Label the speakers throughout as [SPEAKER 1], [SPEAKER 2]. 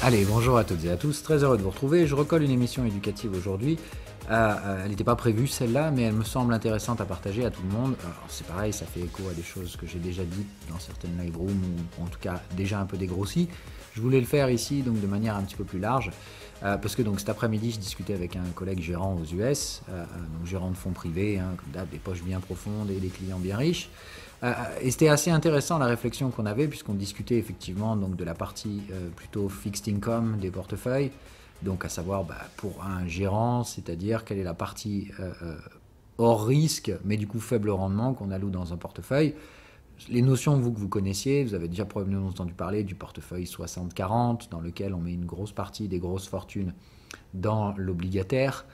[SPEAKER 1] Allez, bonjour à toutes et à tous, très heureux de vous retrouver. Je recolle une émission éducative aujourd'hui. Elle n'était pas prévue celle-là, mais elle me semble intéressante à partager à tout le monde. Alors c'est pareil, ça fait écho à des choses que j'ai déjà dites dans certaines live rooms, ou en tout cas déjà un peu dégrossies. Je voulais le faire ici donc de manière un petit peu plus large, parce que donc cet après-midi je discutais avec un collègue gérant aux US, donc gérant de fonds privés, comme d'hab, des poches bien profondes et des clients bien riches. Et c'était assez intéressant la réflexion qu'on avait, puisqu'on discutait effectivement donc, de la partie plutôt fixed income des portefeuilles, donc à savoir pour un gérant, c'est-à-dire quelle est la partie hors risque, mais du coup faible rendement qu'on alloue dans un portefeuille. Les notions que vous connaissiez, vous avez déjà probablement entendu parler du portefeuille 60-40, dans lequel on met une grosse partie des grosses fortunes dans l'obligataire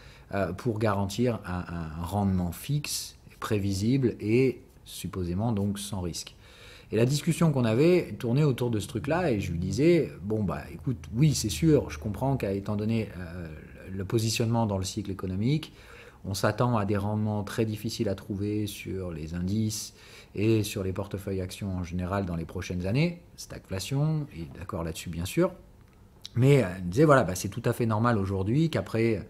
[SPEAKER 1] pour garantir un rendement fixe, prévisible et supposément donc sans risque. Et la discussion qu'on avait tournait autour de ce truc-là, et je lui disais, bon écoute, oui c'est sûr, je comprends qu'étant donné le positionnement dans le cycle économique, on s'attend à des rendements très difficiles à trouver sur les indices et sur les portefeuilles actions en général dans les prochaines années, stagflation, et d'accord là-dessus bien sûr, mais elle disait voilà, c'est tout à fait normal aujourd'hui qu'après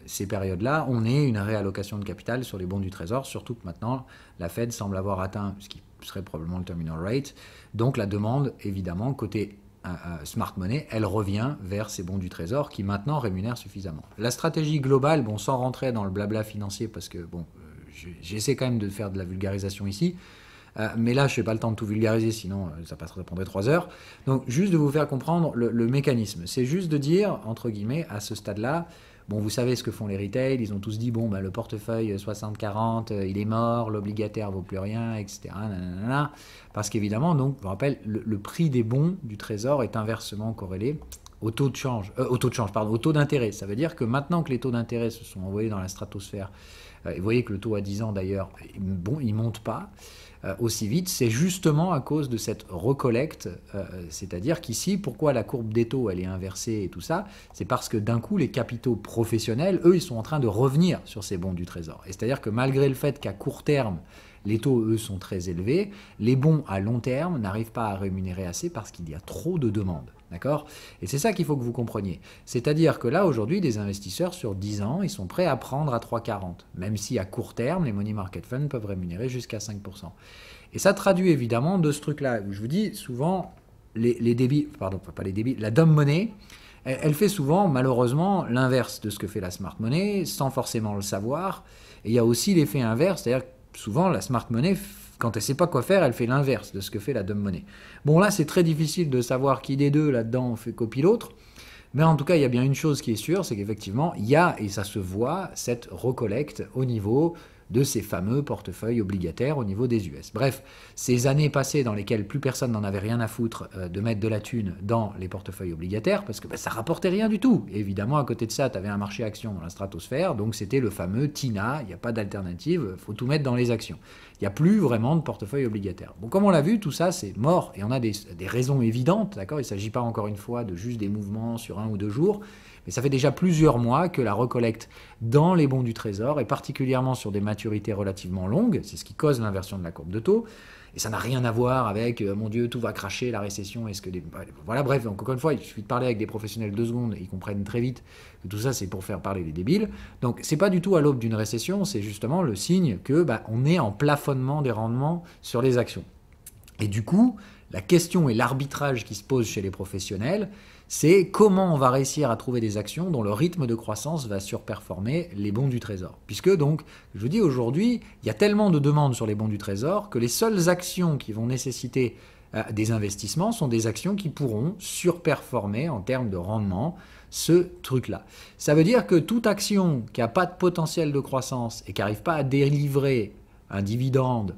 [SPEAKER 1] ces périodes-là, on ait une réallocation de capital sur les bons du Trésor, surtout que maintenant, la Fed semble avoir atteint ce qui serait probablement le terminal rate. Donc la demande, évidemment, côté smart money, elle revient vers ces bons du Trésor qui maintenant rémunèrent suffisamment. La stratégie globale, sans rentrer dans le blabla financier, parce que j'essaie quand même de faire de la vulgarisation ici, mais là, je n'ai pas le temps de tout vulgariser, sinon ça prendrait 3 heures. Donc juste de vous faire comprendre le mécanisme. C'est juste de dire, entre guillemets, à ce stade-là, vous savez ce que font les retail, ils ont tous dit, le portefeuille 60-40, il est mort, l'obligataire vaut plus rien, etc. Nanana, parce qu'évidemment, donc, je vous rappelle, le prix des bons du Trésor est inversement corrélé au taux d'intérêt. Ça veut dire que maintenant que les taux d'intérêt se sont envoyés dans la stratosphère, et vous voyez que le taux à 10 ans d'ailleurs, il ne monte pas aussi vite, c'est justement à cause de cette recollecte, c'est-à-dire qu'ici, pourquoi la courbe des taux elle est inversée et tout ça, c'est parce que d'un coup les capitaux professionnels, eux, ils sont en train de revenir sur ces bons du Trésor. Et c'est-à-dire que malgré le fait qu'à court terme, les taux, eux, sont très élevés, les bons à long terme n'arrivent pas à rémunérer assez parce qu'il y a trop de demandes. D'accord ? Et c'est ça qu'il faut que vous compreniez. C'est-à-dire que là, aujourd'hui, des investisseurs sur 10 ans, ils sont prêts à prendre à 3,40, même si à court terme, les money market funds peuvent rémunérer jusqu'à 5%. Et ça traduit évidemment de ce truc-là, où je vous dis souvent, la dumb money, elle fait souvent, malheureusement, l'inverse de ce que fait la smart money, sans forcément le savoir. Et il y a aussi l'effet inverse, c'est-à-dire que souvent, la smart money, quand elle ne sait pas quoi faire, elle fait l'inverse de ce que fait la dumb money. Là, c'est très difficile de savoir qui des deux, là-dedans, fait copie l'autre. Mais en tout cas, il y a bien une chose qui est sûre, c'est qu'effectivement, il y a, et ça se voit, cette recollecte au niveau de ces fameux portefeuilles obligataires au niveau des US. Bref, ces années passées dans lesquelles plus personne n'en avait rien à foutre de mettre de la thune dans les portefeuilles obligataires, parce que ça rapportait rien du tout. Et évidemment, à côté de ça, tu avais un marché action dans la stratosphère, donc c'était le fameux TINA, il n'y a pas d'alternative, il faut tout mettre dans les actions. Il n'y a plus vraiment de portefeuille obligataire. Comme on l'a vu, tout ça, c'est mort. Et on a des raisons évidentes, d'accord ? Il ne s'agit pas encore une fois de juste des mouvements sur 1 ou 2 jours, mais ça fait déjà plusieurs mois que la recollecte dans les bons du Trésor, et particulièrement sur des maturités relativement longues, c'est ce qui cause l'inversion de la courbe de taux, et ça n'a rien à voir avec, mon Dieu, tout va cracher, la récession, est-ce que Voilà, bref, donc encore une fois, il suffit de parler avec des professionnels 2 secondes, et ils comprennent très vite que tout ça, c'est pour faire parler les débiles. Donc, c'est pas du tout à l'aube d'une récession, c'est justement le signe que on est en plafonnement des rendements sur les actions. Et du coup, la question et l'arbitrage qui se posent chez les professionnels, c'est comment on va réussir à trouver des actions dont le rythme de croissance va surperformer les bons du Trésor. Puisque donc, je vous dis aujourd'hui, il y a tellement de demandes sur les bons du Trésor que les seules actions qui vont nécessiter des investissements sont des actions qui pourront surperformer en termes de rendement ce truc-là. Ça veut dire que toute action qui n'a pas de potentiel de croissance et qui n'arrive pas à délivrer un dividende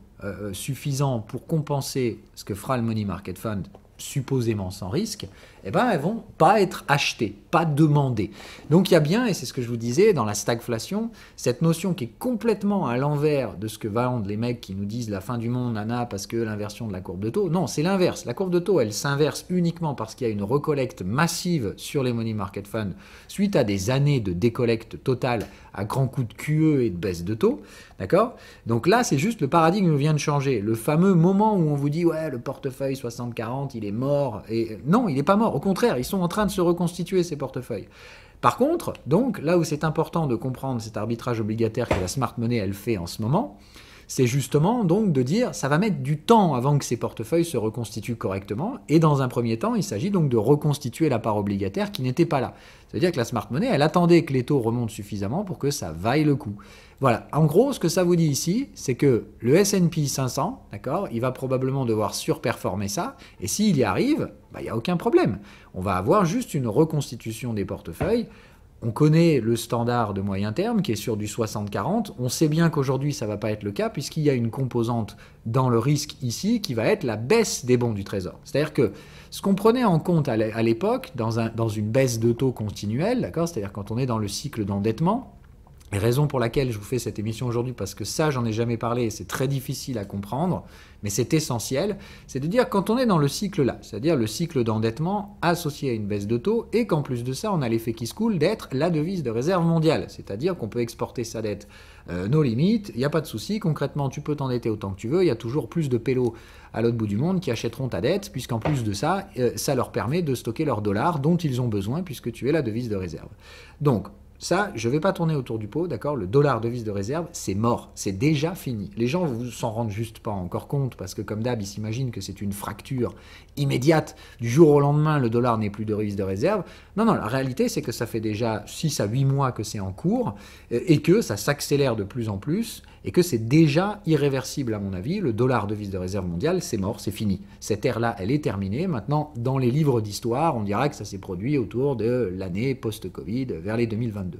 [SPEAKER 1] suffisant pour compenser ce que fera le money market fund supposément sans risque, elles vont pas être achetées, pas demandées. Donc il y a bien, et c'est ce que je vous disais, dans la stagflation, cette notion qui est complètement à l'envers de ce que vendent les mecs qui nous disent la fin du monde, nana, parce que l'inversion de la courbe de taux. Non, c'est l'inverse. La courbe de taux, elle s'inverse uniquement parce qu'il y a une recollecte massive sur les money market funds suite à des années de décollecte totale à grands coups de QE et de baisse de taux. D'accord ? Donc là, c'est juste le paradigme vient de changer. Le fameux moment où on vous dit, ouais, le portefeuille 60-40, il est est mort. Et non, il n'est pas mort. Au contraire, ils sont en train de se reconstituer, ces portefeuilles. Par contre, donc, là où c'est important de comprendre cet arbitrage obligataire que la smart money, elle fait en ce moment, c'est justement donc de dire ça va mettre du temps avant que ces portefeuilles se reconstituent correctement. Et dans un premier temps, il s'agit donc de reconstituer la part obligataire qui n'était pas là. C'est-à-dire que la smart money, elle attendait que les taux remontent suffisamment pour que ça vaille le coup. Voilà. En gros, ce que ça vous dit ici, c'est que le S&P 500, d'accord, il va probablement devoir surperformer ça. Et s'il y arrive, il n'y a aucun problème. On va avoir juste une reconstitution des portefeuilles. On connaît le standard de moyen terme qui est sur du 60-40. On sait bien qu'aujourd'hui, ça ne va pas être le cas puisqu'il y a une composante dans le risque ici qui va être la baisse des bons du Trésor. C'est-à-dire que ce qu'on prenait en compte à l'époque, dans une baisse de taux continuelle, d'accord, c'est-à-dire quand on est dans le cycle d'endettement, et raison pour laquelle je vous fais cette émission aujourd'hui, parce que ça, j'en ai jamais parlé et c'est très difficile à comprendre, mais c'est essentiel, c'est de dire quand on est dans le cycle là, c'est-à-dire le cycle d'endettement associé à une baisse de taux, et qu'en plus de ça, on a l'effet qui se coule d'être la devise de réserve mondiale, c'est-à-dire qu'on peut exporter sa dette nos limites, il n'y a pas de souci, concrètement, tu peux t'endetter autant que tu veux, il y a toujours plus de pélos à l'autre bout du monde qui achèteront ta dette, puisqu'en plus de ça, ça leur permet de stocker leurs dollars dont ils ont besoin, puisque tu es la devise de réserve. Donc, ça, je ne vais pas tourner autour du pot, d'accord? Le dollar devise de réserve, c'est mort, c'est déjà fini. Les gens ne s'en rendent juste pas encore compte, parce que comme d'hab, ils s'imaginent que c'est une fracture immédiate. Du jour au lendemain, le dollar n'est plus de devise de réserve. Non, la réalité, c'est que ça fait déjà 6 à 8 mois que c'est en cours, et que ça s'accélère de plus en plus, et que c'est déjà irréversible à mon avis. Le dollar devise de réserve mondiale, c'est mort, c'est fini. Cette ère-là, elle est terminée. Maintenant, dans les livres d'histoire, on dira que ça s'est produit autour de l'année post-Covid, vers les 2022.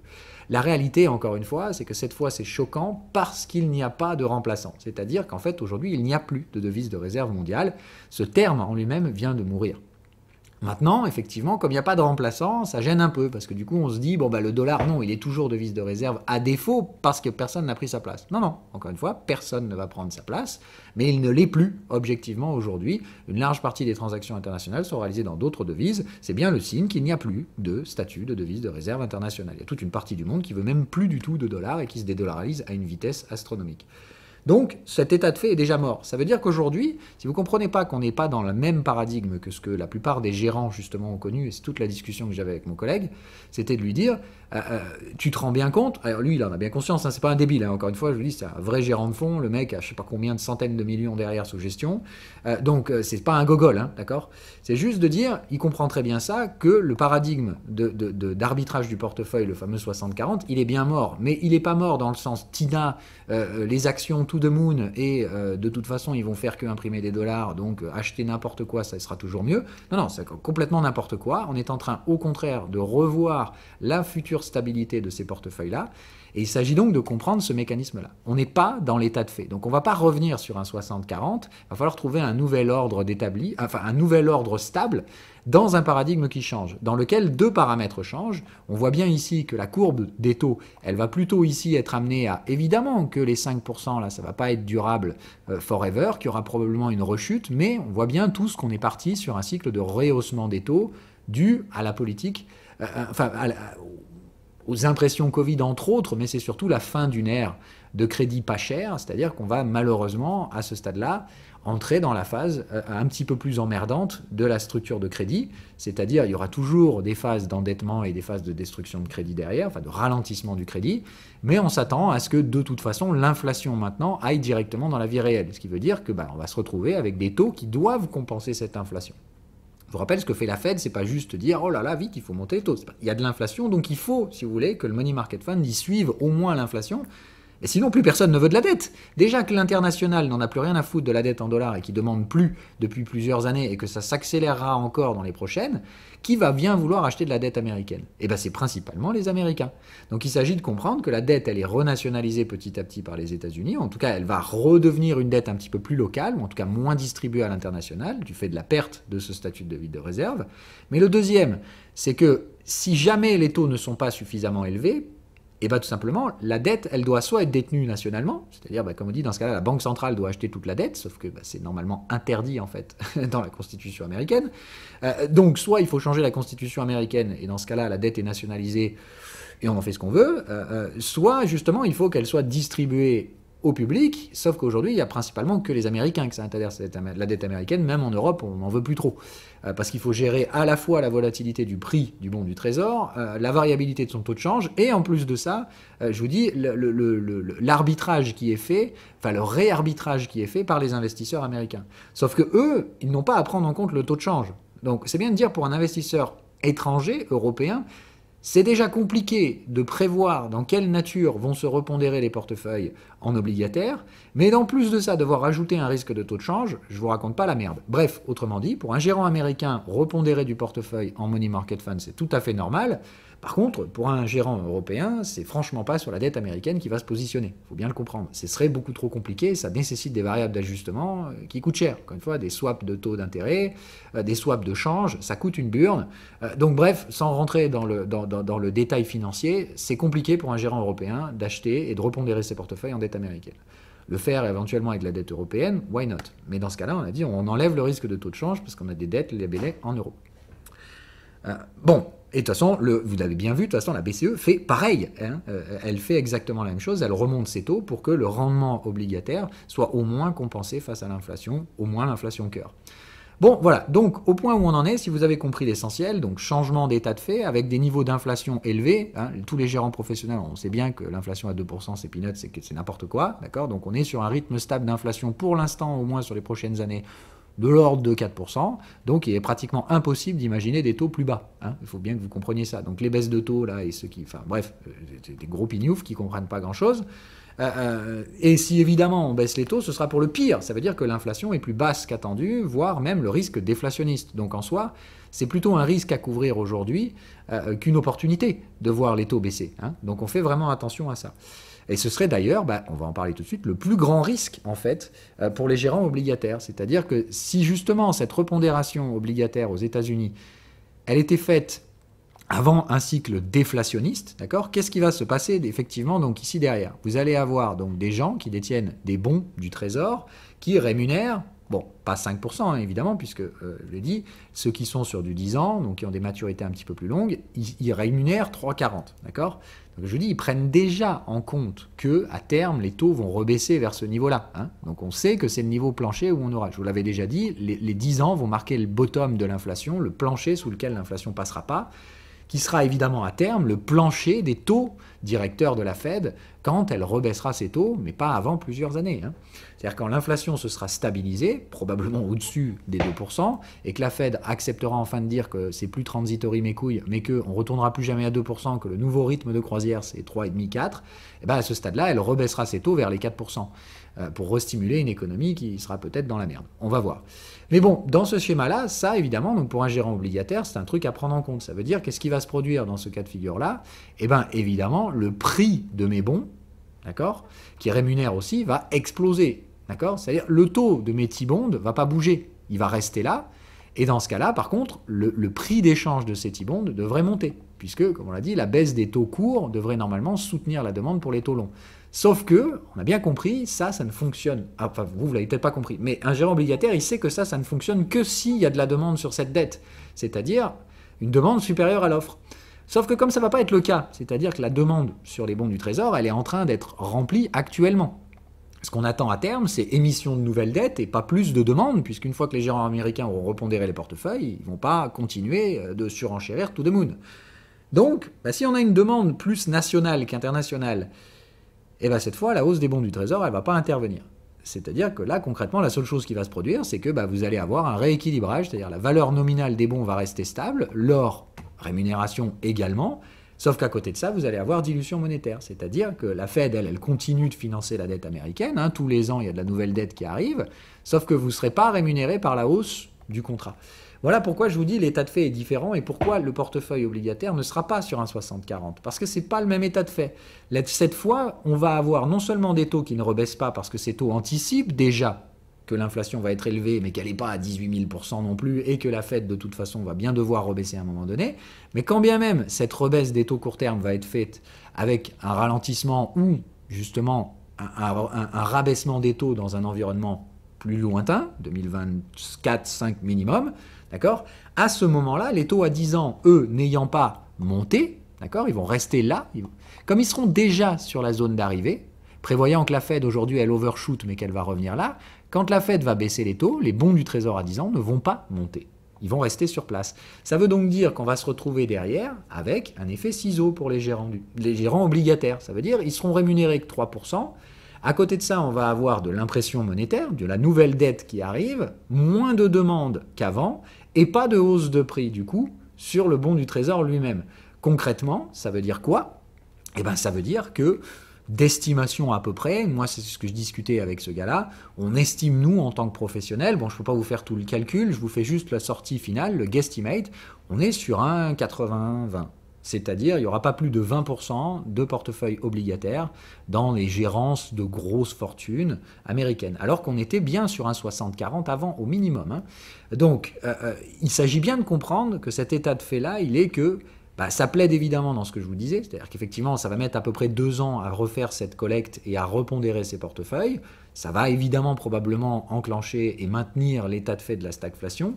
[SPEAKER 1] La réalité, encore une fois, c'est que cette fois, c'est choquant parce qu'il n'y a pas de remplaçant. C'est-à-dire qu'en fait, aujourd'hui, il n'y a plus de devise de réserve mondiale. Ce terme en lui-même vient de mourir. Maintenant, effectivement, comme il n'y a pas de remplaçant, ça gêne un peu, parce que du coup, on se dit, le dollar, non, il est toujours devise de réserve à défaut, parce que personne n'a pris sa place. Non, encore une fois, personne ne va prendre sa place, mais il ne l'est plus, objectivement, aujourd'hui. Une large partie des transactions internationales sont réalisées dans d'autres devises. C'est bien le signe qu'il n'y a plus de statut de devise de réserve internationale. Il y a toute une partie du monde qui veut même plus du tout de dollars et qui se dédollarise à une vitesse astronomique. Donc, cet état de fait est déjà mort. Ça veut dire qu'aujourd'hui, si vous ne comprenez pas qu'on n'est pas dans le même paradigme que ce que la plupart des gérants, justement, ont connu, et c'est toute la discussion que j'avais avec mon collègue, c'était de lui dire, tu te rends bien compte, alors lui, il en a bien conscience, c'est pas un débile, encore une fois, je vous dis, c'est un vrai gérant de fonds, le mec a je sais pas combien de centaines de millions derrière sous gestion, donc c'est pas un gogol, d'accord? C'est juste de dire, il comprend très bien ça, que le paradigme d'arbitrage du portefeuille, le fameux 60-40, il est bien mort, mais il n'est pas mort dans le sens TINA, les actions to the moon, et de toute façon, ils vont faire que imprimer des dollars, donc acheter n'importe quoi, ça sera toujours mieux. Non, c'est complètement n'importe quoi. On est en train, au contraire, de revoir la future stabilité de ces portefeuilles-là, et il s'agit donc de comprendre ce mécanisme-là. On n'est pas dans l'état de fait. Donc on ne va pas revenir sur un 60-40, il va falloir trouver un nouvel ordre un nouvel ordre stable, dans un paradigme qui change, dans lequel deux paramètres changent. On voit bien ici que la courbe des taux, elle va plutôt ici être amenée à, évidemment que les 5%, là, ça ne va pas être durable forever, qu'il y aura probablement une rechute, mais on voit bien tous qu'on est parti sur un cycle de rehaussement des taux dû à la politique, aux impressions Covid entre autres, mais c'est surtout la fin d'une ère de crédit pas cher, c'est-à-dire qu'on va malheureusement, à ce stade-là, entrer dans la phase un petit peu plus emmerdante de la structure de crédit, c'est-à-dire il y aura toujours des phases d'endettement et des phases de destruction de crédit derrière, enfin de ralentissement du crédit, mais on s'attend à ce que de toute façon l'inflation maintenant aille directement dans la vie réelle, ce qui veut dire que on va se retrouver avec des taux qui doivent compenser cette inflation. Je vous rappelle, ce que fait la Fed, c'est pas juste dire « Oh là là, vite, il faut monter les taux ». Il y a de l'inflation, donc il faut, si vous voulez, que le Money Market Fund y suive au moins l'inflation. Et sinon, plus personne ne veut de la dette. Déjà que l'international n'en a plus rien à foutre de la dette en dollars et qui demande plus depuis plusieurs années et que ça s'accélérera encore dans les prochaines, qui va bien vouloir acheter de la dette américaine? C'est principalement les Américains. Donc il s'agit de comprendre que la dette, elle est renationalisée petit à petit par les États-Unis. En tout cas, elle va redevenir une dette un petit peu plus locale, ou en tout cas moins distribuée à l'international, du fait de la perte de ce statut de devise de réserve. Mais le deuxième, c'est que si jamais les taux ne sont pas suffisamment élevés, tout simplement, la dette, elle doit soit être détenue nationalement, c'est-à-dire, comme on dit, dans ce cas-là, la Banque centrale doit acheter toute la dette, sauf que c'est normalement interdit, en fait, dans la Constitution américaine. Donc, soit il faut changer la Constitution américaine, et dans ce cas-là, la dette est nationalisée, et on en fait ce qu'on veut, soit, justement, il faut qu'elle soit distribuée au public, sauf qu'aujourd'hui, il n'y a principalement que les Américains que ça intéresse, la dette américaine. Même en Europe, on n'en veut plus trop. Parce qu'il faut gérer à la fois la volatilité du prix du bon du Trésor, la variabilité de son taux de change, et en plus de ça, je vous dis, l'arbitrage qui est fait, enfin le réarbitrage qui est fait par les investisseurs américains. Sauf que eux, ils n'ont pas à prendre en compte le taux de change. Donc c'est bien de dire pour un investisseur étranger, européen, c'est déjà compliqué de prévoir dans quelle nature vont se repondérer les portefeuilles en obligataire, mais en plus de ça, devoir rajouter un risque de taux de change, je ne vous raconte pas la merde. Bref, autrement dit, pour un gérant américain, repondérer du portefeuille en money market fund, c'est tout à fait normal. Par contre, pour un gérant européen, c'est franchement pas sur la dette américaine qui va se positionner. Il faut bien le comprendre. Ce serait beaucoup trop compliqué, ça nécessite des variables d'ajustement qui coûtent cher. Encore une fois, des swaps de taux d'intérêt, des swaps de change, ça coûte une burne. Donc bref, sans rentrer dans le détail financier, c'est compliqué pour un gérant européen d'acheter et de repondérer ses portefeuilles en dette américaine. Le faire éventuellement avec la dette européenne, why not? Mais dans ce cas-là, on a dit on enlève le risque de taux de change parce qu'on a des dettes labellées en euros. Bon, et de toute façon, vous l'avez bien vu, de toute façon, la BCE fait pareil. Hein, elle fait exactement la même chose, elle remonte ses taux pour que le rendement obligataire soit au moins compensé face à l'inflation, au moins l'inflation cœur. Bon, voilà, donc au point où on en est, si vous avez compris l'essentiel, donc changement d'état de fait avec des niveaux d'inflation élevés, hein, tous les gérants professionnels, on sait bien que l'inflation à 2%, c'est peanuts, c'est n'importe quoi, d'accord? Donc on est sur un rythme stable d'inflation pour l'instant, au moins sur les prochaines années, de l'ordre de 4%, donc il est pratiquement impossible d'imaginer des taux plus bas. Hein. Il faut bien que vous compreniez ça. Donc les baisses de taux, là, et ceux qui... Enfin bref, des gros pignoufs qui ne comprennent pas grand-chose. Et si évidemment on baisse les taux, ce sera pour le pire. Ça veut dire que l'inflation est plus basse qu'attendue, voire même le risque déflationniste. Donc en soi, c'est plutôt un risque à couvrir aujourd'hui qu'une opportunité de voir les taux baisser. Hein. Donc on fait vraiment attention à ça. Et ce serait d'ailleurs, on va en parler tout de suite, le plus grand risque en fait pour les gérants obligataires. C'est-à-dire que si justement cette repondération obligataire aux États-Unis, elle était faite avant un cycle déflationniste, d'accord? Qu'est-ce qui va se passer effectivement donc ici derrière? Vous allez avoir donc des gens qui détiennent des bons du Trésor qui rémunèrent, bon, pas 5% hein, évidemment, puisque je l'ai dit, ceux qui sont sur du 10 ans, donc qui ont des maturités un petit peu plus longues, ils rémunèrent 3,40, d'accord? Donc je dis, ils prennent déjà en compte que à terme, les taux vont rebaisser vers ce niveau-là. Hein. Donc on sait que c'est le niveau plancher où on aura, je vous l'avais déjà dit, les 10 ans vont marquer le bottom de l'inflation, le plancher sous lequel l'inflation passera pas, qui sera évidemment à terme le plancher des taux directeurs de la Fed quand elle rebaissera ses taux, mais pas avant plusieurs années. Hein. C'est-à-dire quand l'inflation se sera stabilisée, probablement au-dessus des 2%, et que la Fed acceptera enfin de dire que c'est plus transitory mes couilles, mais qu'on ne retournera plus jamais à 2%, que le nouveau rythme de croisière c'est 3,5-4, et bien à ce stade-là, elle rebaissera ses taux vers les 4%, pour restimuler une économie qui sera peut-être dans la merde. On va voir. Mais bon, dans ce schéma-là, ça évidemment, donc pour un gérant obligataire, c'est un truc à prendre en compte. Ça veut dire qu'est-ce qui va se produire dans ce cas de figure-là? Eh bien évidemment, le prix de mes bons, d'accord, qui rémunère aussi, va exploser. D'accord? C'est-à-dire le taux de mes T-bonds ne va pas bouger, il va rester là. Et dans ce cas-là, par contre, le prix d'échange de ces T-bonds devrait monter, puisque, comme on l'a dit, la baisse des taux courts devrait normalement soutenir la demande pour les taux longs. Sauf que, on a bien compris, ça ne fonctionne. Enfin, vous l'avez peut-être pas compris, mais un gérant obligataire, il sait que ça ne fonctionne que s'il y a de la demande sur cette dette, c'est-à-dire une demande supérieure à l'offre. Sauf que comme ça ne va pas être le cas, c'est-à-dire que la demande sur les bons du Trésor, elle est en train d'être remplie actuellement. Ce qu'on attend à terme, c'est émission de nouvelles dettes et pas plus de demandes, puisqu'une fois que les gérants américains auront repondéré les portefeuilles, ils ne vont pas continuer de surenchérir to the moon. Donc, si on a une demande plus nationale qu'internationale, et bien cette fois, la hausse des bons du Trésor, elle ne va pas intervenir. C'est-à-dire que là, concrètement, la seule chose qui va se produire, c'est que vous allez avoir un rééquilibrage, c'est-à-dire la valeur nominale des bons va rester stable, leur rémunération également, sauf qu'à côté de ça, vous allez avoir dilution monétaire. C'est-à-dire que la Fed, elle continue de financer la dette américaine. Hein, tous les ans, il y a de la nouvelle dette qui arrive, sauf que vous ne serez pas rémunéré par la hausse du contrat. Voilà pourquoi je vous dis l'état de fait est différent et pourquoi le portefeuille obligataire ne sera pas sur un 60-40. Parce que ce n'est pas le même état de fait. Cette fois, on va avoir non seulement des taux qui ne rebaissent pas parce que ces taux anticipent déjà que l'inflation va être élevée, mais qu'elle n'est pas à 18 000% non plus, et que la Fed, de toute façon, va bien devoir rebaisser à un moment donné. Mais quand bien même cette rebaisse des taux court terme va être faite avec un ralentissement ou, justement, un rabaissement des taux dans un environnement plus lointain, 2024-5 minimum, d'accord? À ce moment-là, les taux à 10 ans, eux, n'ayant pas monté, d'accord, ils vont rester là. Comme ils seront déjà sur la zone d'arrivée, prévoyant que la Fed aujourd'hui elle overshoot mais qu'elle va revenir là, quand la Fed va baisser les taux, les bons du Trésor à 10 ans ne vont pas monter. Ils vont rester sur place. Ça veut donc dire qu'on va se retrouver derrière avec un effet ciseau pour les gérants obligataires. Ça veut dire qu'ils seront rémunérés que 3%. À côté de ça, on va avoir de l'impression monétaire, de la nouvelle dette qui arrive, moins de demandes qu'avant, et pas de hausse de prix du coup sur le bon du Trésor lui-même. Concrètement, ça veut dire quoi? Eh bien, ça veut dire que d'estimation à peu près, moi c'est ce que je discutais avec ce gars-là, on estime nous en tant que professionnels, bon je ne peux pas vous faire tout le calcul, je vous fais juste la sortie finale, le guesstimate, on est sur un 80-20. C'est-à-dire il n'y aura pas plus de 20% de portefeuille obligataire dans les gérances de grosses fortunes américaines, alors qu'on était bien sur un 60-40 avant au minimum. Hein. Donc il s'agit bien de comprendre que cet état de fait-là, il est que ça plaide évidemment dans ce que je vous disais, c'est-à-dire qu'effectivement, ça va mettre à peu près 2 ans à refaire cette collecte et à repondérer ses portefeuilles. Ça va évidemment probablement enclencher et maintenir l'état de fait de la stagflation,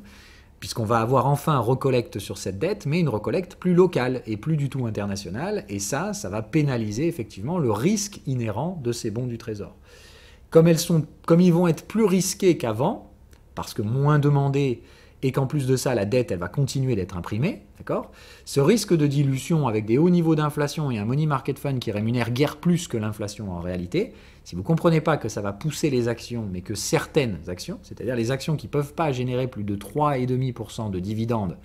[SPEAKER 1] puisqu'on va avoir enfin recollecte sur cette dette, mais une recollecte plus locale et plus du tout internationale, et ça va pénaliser effectivement le risque inhérent de ces bons du Trésor. Comme ils vont être plus risqués qu'avant, parce que moins demandés, et qu'en plus de ça, la dette, elle va continuer d'être imprimée, d'accord ? Ce risque de dilution avec des hauts niveaux d'inflation et un money market fund qui rémunère guère plus que l'inflation en réalité, si vous ne comprenez pas que ça va pousser les actions, mais que certaines actions, c'est-à-dire les actions qui ne peuvent pas générer plus de 3,5% de dividendes,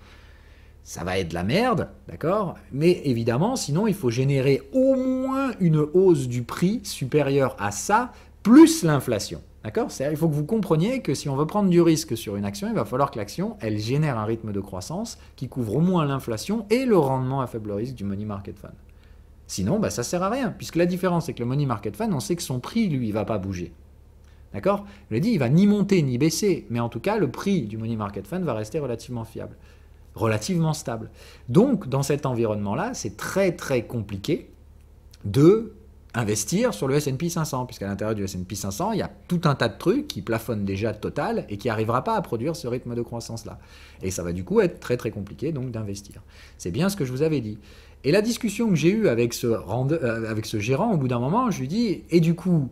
[SPEAKER 1] ça va être de la merde, d'accord ? Mais évidemment, sinon, il faut générer au moins une hausse du prix supérieure à ça, plus l'inflation. D'accord ? C'est-à-dire il faut que vous compreniez que si on veut prendre du risque sur une action, il va falloir que l'action, elle génère un rythme de croissance qui couvre au moins l'inflation et le rendement à faible risque du money market fund. Sinon, ça ne sert à rien, puisque la différence, c'est que le money market fund, on sait que son prix, lui, il ne va pas bouger. D'accord ? Je l'ai dit, il ne va ni monter ni baisser, mais en tout cas, le prix du money market fund va rester relativement fiable, relativement stable. Donc, dans cet environnement-là, c'est très, très compliqué de investir sur le S&P 500, puisqu'à l'intérieur du S&P 500, il y a tout un tas de trucs qui plafonnent déjà total et qui n'arrivera pas à produire ce rythme de croissance-là. Et ça va du coup être très très compliqué donc d'investir. C'est bien ce que je vous avais dit. Et la discussion que j'ai eue avec ce gérant, au bout d'un moment, je lui dis, et du coup,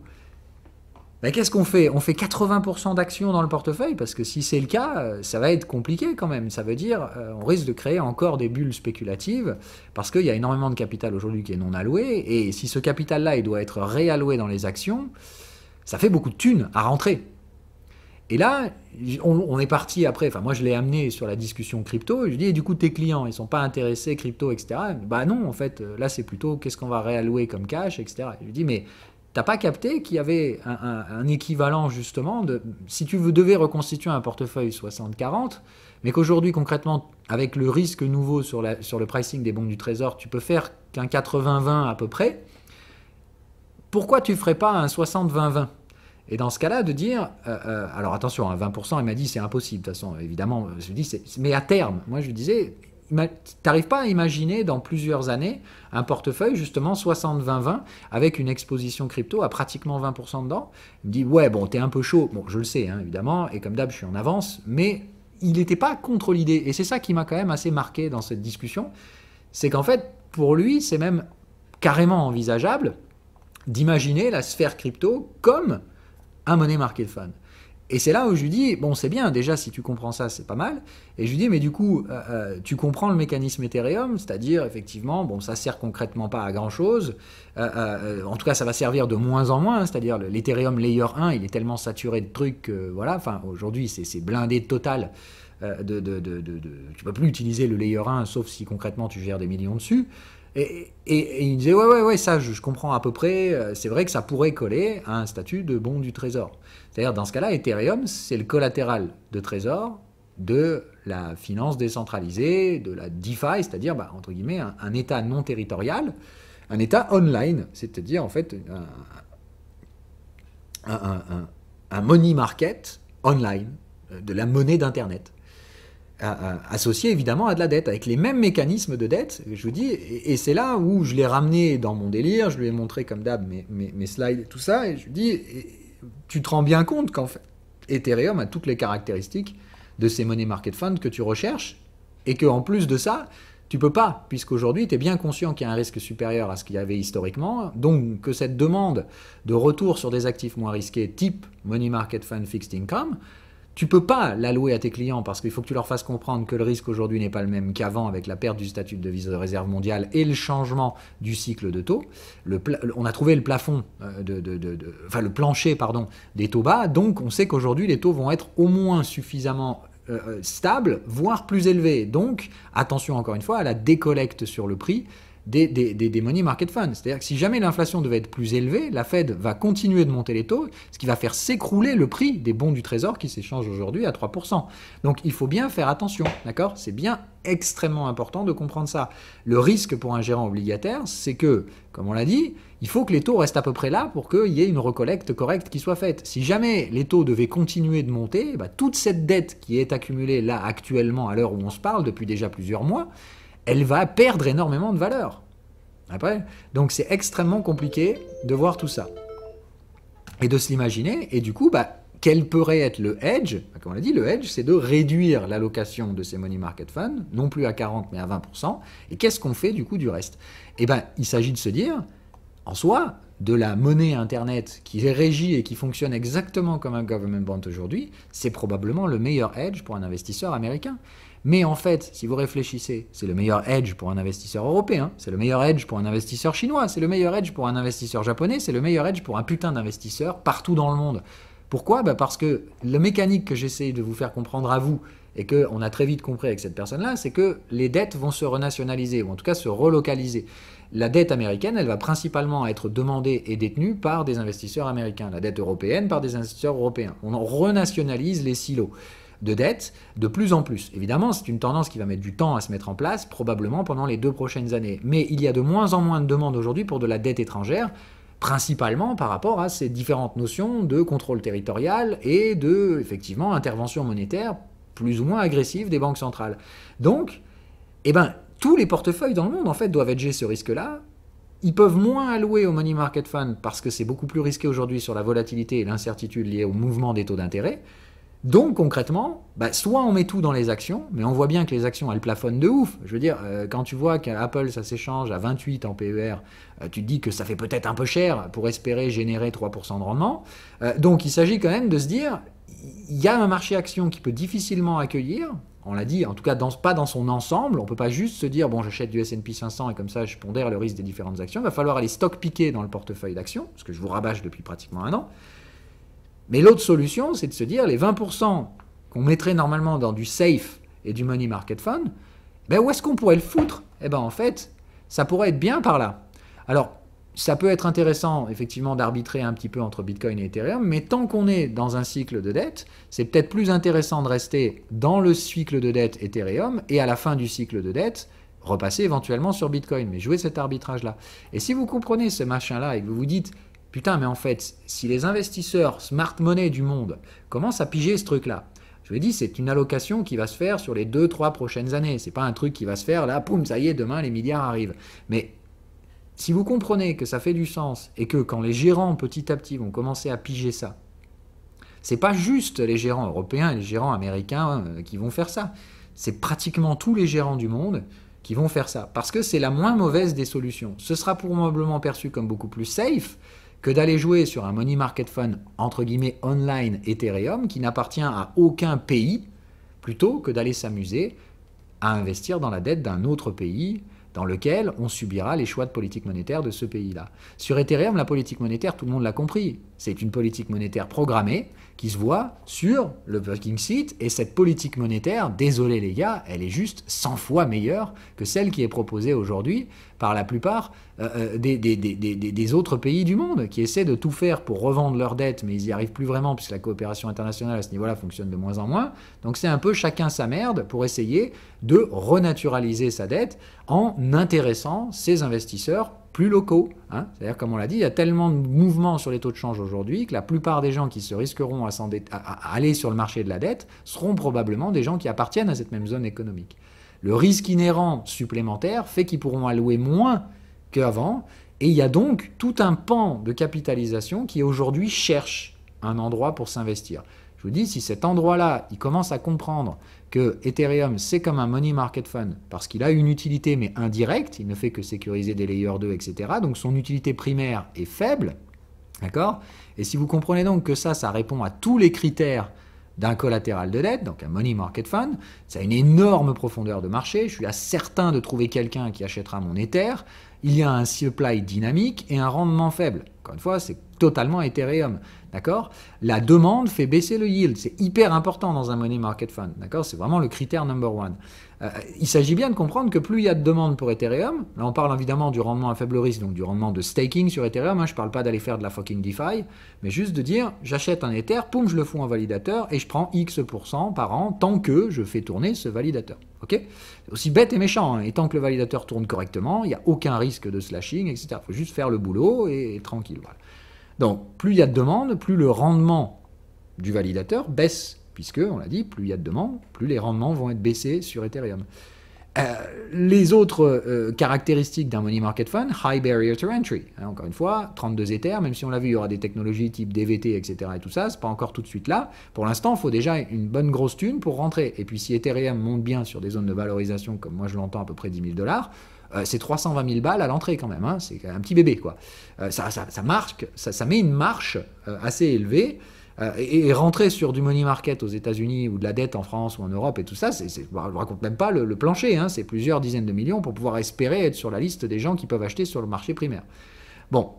[SPEAKER 1] qu'est-ce qu'on fait ? On fait 80% d'actions dans le portefeuille, parce que si c'est le cas, ça va être compliqué quand même. Ça veut dire on risque de créer encore des bulles spéculatives, parce qu'il y a énormément de capital aujourd'hui qui est non alloué, et si ce capital-là il doit être réalloué dans les actions, ça fait beaucoup de thunes à rentrer. Et là, on est parti après, moi je l'ai amené sur la discussion crypto, et je lui dis, et du coup tes clients, ils ne sont pas intéressés crypto, etc. Non, en fait, là c'est plutôt qu'est-ce qu'on va réallouer comme cash, etc. Et je lui dis, mais t'as pas capté qu'il y avait un équivalent justement de, si tu devais reconstituer un portefeuille 60-40, mais qu'aujourd'hui concrètement, avec le risque nouveau sur le pricing des bons du Trésor, tu peux faire qu'un 80-20 à peu près, pourquoi tu ferais pas un 60-20-20 ? Et dans ce cas-là, de dire, alors attention, à 20%, il m'a dit c'est impossible, de toute façon, évidemment, je lui dis, mais à terme, moi je lui disais, t'arrives pas à imaginer dans plusieurs années un portefeuille justement 60-20-20 avec une exposition crypto à pratiquement 20% dedans. Il me dit ouais bon t'es un peu chaud, bon je le sais hein, évidemment, et comme d'hab je suis en avance, mais il n'était pas contre l'idée, et c'est ça qui m'a quand même assez marqué dans cette discussion, c'est qu'en fait pour lui c'est même carrément envisageable d'imaginer la sphère crypto comme un money market fund. Et c'est là où je lui dis, bon c'est bien, déjà si tu comprends ça c'est pas mal, et je lui dis mais du coup tu comprends le mécanisme Ethereum, c'est-à-dire effectivement, bon ça sert concrètement pas à grand chose, en tout cas ça va servir de moins en moins, c'est-à-dire l'Ethereum Layer 1 il est tellement saturé de trucs que voilà, aujourd'hui c'est blindé total, tu peux plus utiliser le Layer 1 sauf si concrètement tu gères des millions dessus. Et il me disait ouais ça je comprends à peu près, c'est vrai que ça pourrait coller à un statut de bon du trésor. C'est-à-dire dans ce cas-là, Ethereum c'est le collatéral de trésor de la finance décentralisée, de la DeFi, c'est-à-dire entre guillemets un État non territorial, un État online, c'est-à-dire en fait un money market online, de la monnaie d'Internet. Associé évidemment à de la dette, avec les mêmes mécanismes de dette, je vous dis, et c'est là où je l'ai ramené dans mon délire, je lui ai montré comme d'hab mes slides et tout ça, et je lui dis, tu te rends bien compte qu'en fait, Ethereum a toutes les caractéristiques de ces money market funds que tu recherches, et qu'en plus de ça, Tu peux pas, puisqu'aujourd'hui, tu es bien conscient qu'il y a un risque supérieur à ce qu'il y avait historiquement, donc que cette demande de retour sur des actifs moins risqués, type money market fund fixed income, tu peux pas l'allouer à tes clients parce qu'il faut que tu leur fasses comprendre que le risque aujourd'hui n'est pas le même qu'avant avec la perte du statut de devise de réserve mondiale et le changement du cycle de taux. On a trouvé le plafond, le plancher des taux bas, donc on sait qu'aujourd'hui les taux vont être au moins suffisamment stables, voire plus élevés. Donc attention encore une fois à la décollecte sur le prix des money market funds. C'est-à-dire que si jamais l'inflation devait être plus élevée, la Fed va continuer de monter les taux, ce qui va faire s'écrouler le prix des bons du Trésor qui s'échangent aujourd'hui à 3%. Donc il faut bien faire attention, d'accord? C'est bien extrêmement important de comprendre ça. Le risque pour un gérant obligataire, c'est que, comme on l'a dit, il faut que les taux restent à peu près là pour qu'il y ait une recollecte correcte qui soit faite. Si jamais les taux devaient continuer de monter, toute cette dette qui est accumulée là actuellement à l'heure où on se parle, depuis déjà plusieurs mois, elle va perdre énormément de valeur. Après, donc c'est extrêmement compliqué de voir tout ça. Et de se l'imaginer, et du coup, quel pourrait être le hedge? Comme on l'a dit, le hedge, c'est de réduire l'allocation de ces money market funds, non plus à 40, mais à 20%. Et qu'est-ce qu'on fait du coup du reste? Il s'agit de se dire, en soi, de la monnaie Internet qui est régie et qui fonctionne exactement comme un government bond aujourd'hui, c'est probablement le meilleur hedge pour un investisseur américain. Mais en fait, si vous réfléchissez, c'est le meilleur hedge pour un investisseur européen, c'est le meilleur hedge pour un investisseur chinois, c'est le meilleur hedge pour un investisseur japonais, c'est le meilleur hedge pour un putain d'investisseur partout dans le monde. Pourquoi? Parce que la mécanique que j'essaie de vous faire comprendre à vous, et qu'on a très vite compris avec cette personne-là, c'est que les dettes vont se renationaliser, ou en tout cas se relocaliser. La dette américaine, elle va principalement être demandée et détenue par des investisseurs américains. La dette européenne par des investisseurs européens. On renationalise les silos de dette de plus en plus. Évidemment, c'est une tendance qui va mettre du temps à se mettre en place, probablement pendant les 2 prochaines années. Mais il y a de moins en moins de demandes aujourd'hui pour de la dette étrangère, principalement par rapport à ces différentes notions de contrôle territorial et de, effectivement, intervention monétaire plus ou moins agressive des banques centrales. Donc, tous les portefeuilles dans le monde, en fait, doivent hedger ce risque-là. Ils peuvent moins allouer au money market fund parce que c'est beaucoup plus risqué aujourd'hui sur la volatilité et l'incertitude liée au mouvement des taux d'intérêt. Donc concrètement, soit on met tout dans les actions, mais on voit bien que les actions, elles plafonnent de ouf. Je veux dire, quand tu vois qu'Apple, ça s'échange à 28 en PER, tu te dis que ça fait peut-être un peu cher pour espérer générer 3% de rendement. Donc il s'agit quand même de se dire, il y a un marché action qui peut difficilement accueillir, on l'a dit, en tout cas pas dans son ensemble, on ne peut pas juste se dire, bon j'achète du S&P 500 et comme ça je pondère le risque des différentes actions, il va falloir aller stock piquer dans le portefeuille d'actions, ce que je vous rabâche depuis pratiquement un an. Mais l'autre solution, c'est de se dire, les 20% qu'on mettrait normalement dans du safe et du money market fund, où est-ce qu'on pourrait le foutre? En fait, ça pourrait être bien par là. Alors, ça peut être intéressant, effectivement, d'arbitrer un petit peu entre Bitcoin et Ethereum, mais tant qu'on est dans un cycle de dette, c'est peut-être plus intéressant de rester dans le cycle de dette Ethereum et à la fin du cycle de dette, repasser éventuellement sur Bitcoin, mais jouer cet arbitrage-là. Et si vous comprenez ce machin-là et que vous vous dites, putain, mais en fait, si les investisseurs smart money du monde commencent à piger ce truc-là, je vous l'ai dit, c'est une allocation qui va se faire sur les 2-3 prochaines années. C'est pas un truc qui va se faire là, poum, ça y est, demain les milliards arrivent. Mais si vous comprenez que ça fait du sens et que quand les gérants petit à petit vont commencer à piger ça, c'est pas juste les gérants européens et les gérants américains qui vont faire ça. C'est pratiquement tous les gérants du monde qui vont faire ça. Parce que c'est la moins mauvaise des solutions. Ce sera probablement perçu comme beaucoup plus safe que d'aller jouer sur un money market fund, entre guillemets, online Ethereum, qui n'appartient à aucun pays, plutôt que d'aller s'amuser à investir dans la dette d'un autre pays, dans lequel on subira les choix de politique monétaire de ce pays-là. Sur Ethereum, la politique monétaire, tout le monde l'a compris. C'est une politique monétaire programmée qui se voit sur le Fucking Site, et cette politique monétaire, désolé les gars, elle est juste 100 fois meilleure que celle qui est proposée aujourd'hui par la plupart des autres pays du monde, qui essaient de tout faire pour revendre leurs dettes, mais ils n'y arrivent plus vraiment, puisque la coopération internationale à ce niveau-là fonctionne de moins en moins. Donc c'est un peu chacun sa merde pour essayer de renaturaliser sa dette en intéressant ses investisseurs plus locaux. C'est-à-dire, comme on l'a dit, il y a tellement de mouvements sur les taux de change aujourd'hui que la plupart des gens qui se risqueront à aller sur le marché de la dette seront probablement des gens qui appartiennent à cette même zone économique. Le risque inhérent supplémentaire fait qu'ils pourront allouer moins qu'avant, et il y a donc tout un pan de capitalisation qui aujourd'hui cherche un endroit pour s'investir. Je vous dis, si cet endroit-là, il commence à comprendre que Ethereum, c'est comme un money market fund, parce qu'il a une utilité, mais indirecte, il ne fait que sécuriser des layers 2, etc. Donc son utilité primaire est faible, d'accord? Et si vous comprenez donc que ça répond à tous les critères d'un collatéral de dette, donc un money market fund, ça a une énorme profondeur de marché, je suis certain de trouver quelqu'un qui achètera mon Ether, il y a un supply dynamique et un rendement faible. Encore une fois, c'est totalement Ethereum, d'accord? La demande fait baisser le yield, c'est hyper important dans un money market fund, d'accord? C'est vraiment le critère number one. Il s'agit bien de comprendre que plus il y a de demande pour Ethereum, là on parle évidemment du rendement à faible risque, donc du rendement de staking sur Ethereum, je ne parle pas d'aller faire de la fucking DeFi, mais juste de dire, j'achète un Ether, poum, je le fous en validateur, et je prends X% par an, tant que je fais tourner ce validateur. Ok? C'est aussi bête et méchant, hein, et tant que le validateur tourne correctement, il n'y a aucun risque de slashing, etc. Il faut juste faire le boulot, et tranquille, voilà. Donc, plus il y a de demande, plus le rendement du validateur baisse, puisque, on l'a dit, plus il y a de demande, plus les rendements vont être baissés sur Ethereum. Les autres caractéristiques d'un money market fund, high barrier to entry. Hein, encore une fois, 32 Ethers, même si on l'a vu, il y aura des technologies type DVT, etc. et tout ça, c'est pas encore tout de suite là. Pour l'instant, il faut déjà une bonne grosse thune pour rentrer. Et puis si Ethereum monte bien sur des zones de valorisation, comme moi je l'entends, à peu près 10 000 $, c'est 320 000 balles à l'entrée quand même, hein, c'est un petit bébé quoi. Ça marque, ça met une marche assez élevée. Et rentrer sur du money market aux États-Unis ou de la dette en France ou en Europe et tout ça, je ne raconte même pas le plancher, hein, c'est plusieurs dizaines de millions pour pouvoir espérer être sur la liste des gens qui peuvent acheter sur le marché primaire. Bon,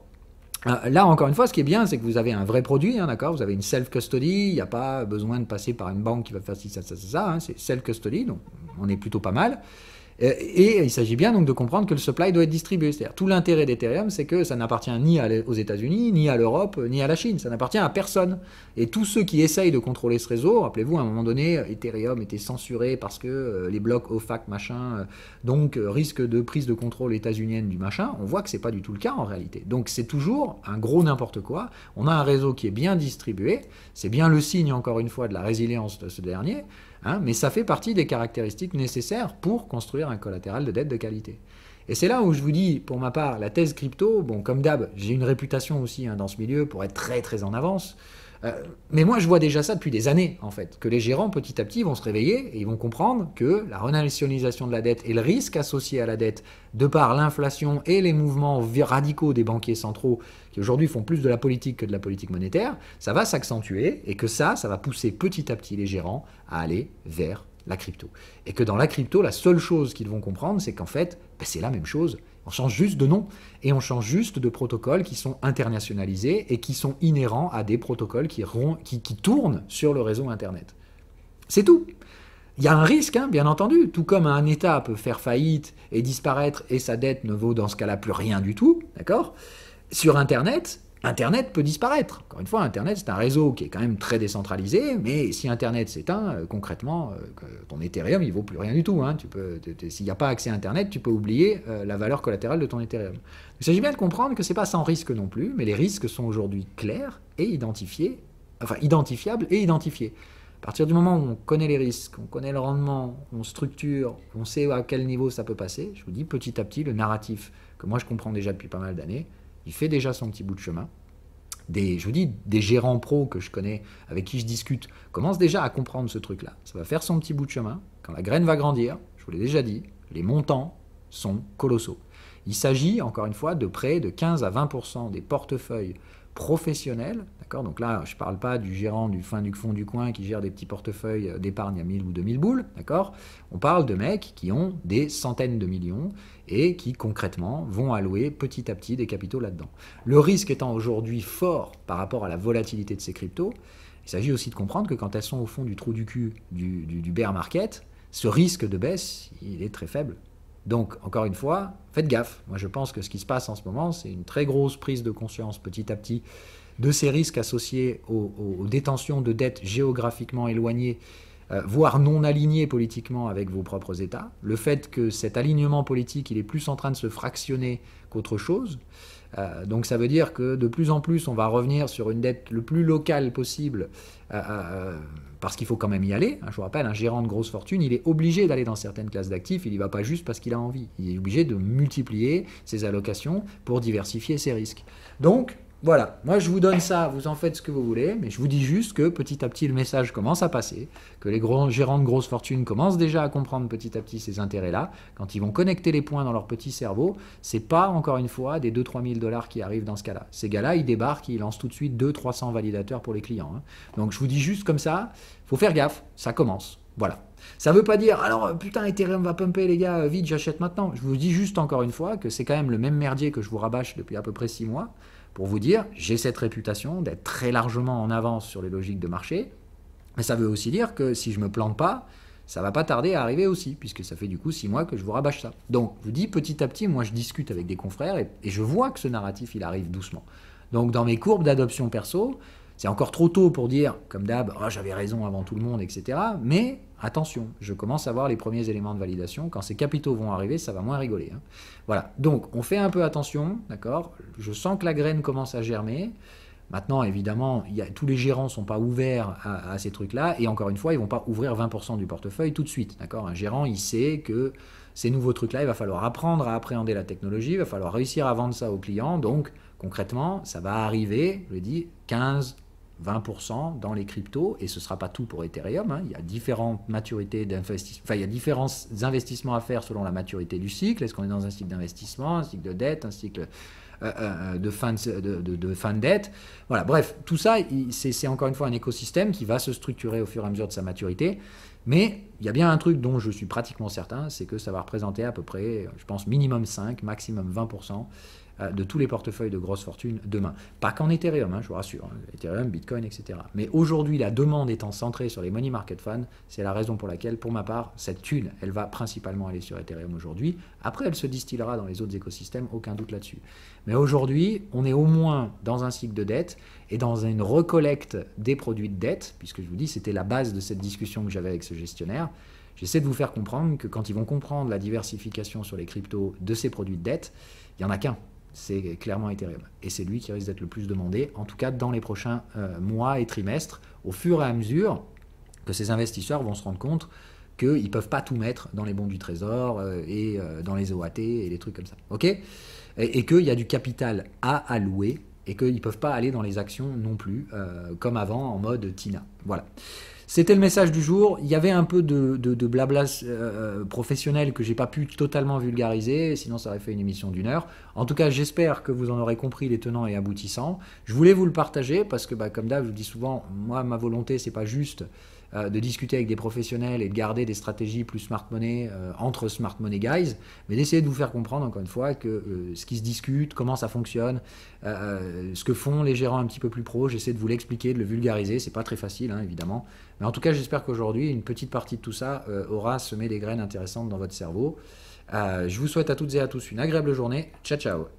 [SPEAKER 1] là encore une fois, ce qui est bien, c'est que vous avez un vrai produit, hein, d'accord, vous avez une self-custody, il n'y a pas besoin de passer par une banque qui va faire ci, ça, hein, c'est self-custody, donc on est plutôt pas mal. Et il s'agit bien donc de comprendre que le supply doit être distribué. C'est-à-dire tout l'intérêt d'Ethereum, c'est que ça n'appartient ni aux États-Unis, ni à l'Europe, ni à la Chine. Ça n'appartient à personne. Et tous ceux qui essayent de contrôler ce réseau, rappelez-vous, à un moment donné, Ethereum était censuré parce que les blocs OFAC, machin, donc risque de prise de contrôle états-unienne du machin. On voit que c'est pas du tout le cas en réalité. Donc c'est toujours un gros n'importe quoi. On a un réseau qui est bien distribué. C'est bien le signe, encore une fois, de la résilience de ce dernier. Hein, mais ça fait partie des caractéristiques nécessaires pour construire un collatéral de dette de qualité. Et c'est là où je vous dis, pour ma part, la thèse crypto, bon, comme d'hab, j'ai une réputation aussi hein, dans ce milieu pour être très très en avance. Mais moi, je vois déjà ça depuis des années, en fait, que les gérants, petit à petit, vont se réveiller et ils vont comprendre que la renationalisation de la dette et le risque associé à la dette, de par l'inflation et les mouvements radicaux des banquiers centraux, qui aujourd'hui font plus de la politique que de la politique monétaire, ça va s'accentuer et que ça va pousser petit à petit les gérants à aller vers la crypto. Et que dans la crypto, la seule chose qu'ils vont comprendre, c'est qu'en fait, c'est la même chose. On change juste de nom et on change juste de protocoles qui sont internationalisés et qui sont inhérents à des protocoles qui tournent sur le réseau Internet. C'est tout. Il y a un risque, hein, bien entendu, tout comme un État peut faire faillite et disparaître et sa dette ne vaut dans ce cas-là plus rien du tout, d'accord ? Sur Internet, Internet peut disparaître. Encore une fois, Internet, c'est un réseau qui est quand même très décentralisé, mais si Internet s'éteint, concrètement, ton Ethereum, il ne vaut plus rien du tout. Hein. S'il n'y a pas accès à Internet, tu peux oublier la valeur collatérale de ton Ethereum. Il s'agit bien de comprendre que ce n'est pas sans risque non plus, mais les risques sont aujourd'hui clairs et identifiables et identifiés. À partir du moment où on connaît les risques, on connaît le rendement, on structure, on sait à quel niveau ça peut passer, je vous dis petit à petit, le narratif que moi je comprends déjà depuis pas mal d'années, il fait déjà son petit bout de chemin. Je vous dis, des gérants pros que je connais, avec qui je discute, commencent déjà à comprendre ce truc-là. Ça va faire son petit bout de chemin. Quand la graine va grandir, je vous l'ai déjà dit, les montants sont colossaux. Il s'agit, encore une fois, de près de 15 à 20% des portefeuilles professionnels, d'accord ? Donc là, je ne parle pas du gérant du fond du coin qui gère des petits portefeuilles d'épargne à 1000 ou 2000 boules, d'accord ? On parle de mecs qui ont des centaines de millions et qui concrètement vont allouer petit à petit des capitaux là-dedans. Le risque étant aujourd'hui fort par rapport à la volatilité de ces cryptos, il s'agit aussi de comprendre que quand elles sont au fond du trou du cul du bear market, ce risque de baisse, il est très faible. Donc, encore une fois, faites gaffe. Moi, je pense que ce qui se passe en ce moment, c'est une très grosse prise de conscience petit à petit de ces risques associés aux détentions de dettes géographiquement éloignées, voire non alignées politiquement avec vos propres États. Le fait que cet alignement politique, il est plus en train de se fractionner qu'autre chose. Donc ça veut dire que de plus en plus, on va revenir sur une dette le plus locale possible, parce qu'il faut quand même y aller. Je vous rappelle, un gérant de grosse fortune, il est obligé d'aller dans certaines classes d'actifs, il n'y va pas juste parce qu'il a envie. Il est obligé de multiplier ses allocations pour diversifier ses risques. Donc, Voilà, moi je vous donne ça, vous en faites ce que vous voulez, mais je vous dis juste que petit à petit le message commence à passer, que les grands gérants de grosses fortunes commencent déjà à comprendre petit à petit ces intérêts-là. Quand ils vont connecter les points dans leur petit cerveau, c'est pas encore une fois des 2-3 000 dollars qui arrivent dans ce cas-là. Ces gars-là, ils débarquent, ils lancent tout de suite 200-300 validateurs pour les clients. Hein. Donc je vous dis juste comme ça, faut faire gaffe, ça commence. Voilà. Ça veut pas dire, alors putain, Ethereum va pumper les gars, vite, j'achète maintenant. Je vous dis juste encore une fois que c'est quand même le même merdier que je vous rabâche depuis à peu près 6 mois. Pour vous dire, j'ai cette réputation d'être très largement en avance sur les logiques de marché, mais ça veut aussi dire que si je me plante pas, ça va pas tarder à arriver aussi, puisque ça fait du coup 6 mois que je vous rabâche ça. Donc, je vous dis petit à petit, moi je discute avec des confrères et je vois que ce narratif, il arrive doucement. Donc, dans mes courbes d'adoption perso, c'est encore trop tôt pour dire, comme d'hab, oh, j'avais raison avant tout le monde, etc. Mais attention, je commence à voir les premiers éléments de validation. Quand ces capitaux vont arriver, ça va moins rigoler. Hein. Voilà, donc on fait un peu attention, d'accord? Je sens que la graine commence à germer. Maintenant, évidemment, tous les gérants ne sont pas ouverts à ces trucs-là. Et encore une fois, ils ne vont pas ouvrir 20% du portefeuille tout de suite. D'accord? Un gérant, il sait que ces nouveaux trucs-là, il va falloir apprendre à appréhender la technologie, il va falloir réussir à vendre ça aux clients. Donc, concrètement, ça va arriver, je l'ai dit, 15-20% dans les cryptos, et ce ne sera pas tout pour Ethereum. Hein. Il y a différentes maturités d'investissement, enfin, il y a différents investissements à faire selon la maturité du cycle. Est-ce qu'on est dans un cycle d'investissement, un cycle de dette, un cycle de fin de dette. Voilà, bref, tout ça, c'est encore une fois un écosystème qui va se structurer au fur et à mesure de sa maturité. Mais il y a bien un truc dont je suis pratiquement certain, c'est que ça va représenter à peu près, je pense, minimum 5, maximum 20% de tous les portefeuilles de grosses fortunes demain. Pas qu'en Ethereum, hein, je vous rassure, hein, Ethereum, Bitcoin, etc. Mais aujourd'hui, la demande étant centrée sur les money market funds, c'est la raison pour laquelle, pour ma part, cette thune, elle va principalement aller sur Ethereum aujourd'hui. Après, elle se distillera dans les autres écosystèmes, aucun doute là-dessus. Mais aujourd'hui, on est au moins dans un cycle de dette et dans une recollecte des produits de dette, puisque je vous dis, c'était la base de cette discussion que j'avais avec ce gestionnaire. J'essaie de vous faire comprendre que quand ils vont comprendre la diversification sur les cryptos de ces produits de dette, il n'y en a qu'un. C'est clairement Ethereum. Et c'est lui qui risque d'être le plus demandé, en tout cas dans les prochains mois et trimestres, au fur et à mesure que ces investisseurs vont se rendre compte qu'ils ne peuvent pas tout mettre dans les bons du trésor et dans les OAT et des trucs comme ça. Ok ? Et qu'il y a du capital à allouer et qu'ils ne peuvent pas aller dans les actions non plus, comme avant, en mode TINA. Voilà. C'était le message du jour. Il y avait un peu de blabla professionnel que j'ai pas pu totalement vulgariser, sinon ça aurait fait une émission d'1 heure. En tout cas, j'espère que vous en aurez compris les tenants et aboutissants. Je voulais vous le partager parce que, comme d'hab, je vous dis souvent, moi, ma volonté, c'est pas juste de discuter avec des professionnels et de garder des stratégies plus smart money entre smart money guys, mais d'essayer de vous faire comprendre, encore une fois, que ce qui se discute, comment ça fonctionne, ce que font les gérants un petit peu plus pros, j'essaie de vous l'expliquer, de le vulgariser. C'est pas très facile, hein, évidemment. Mais en tout cas, j'espère qu'aujourd'hui, une petite partie de tout ça aura semé des graines intéressantes dans votre cerveau. Je vous souhaite à toutes et à tous une agréable journée. Ciao, ciao.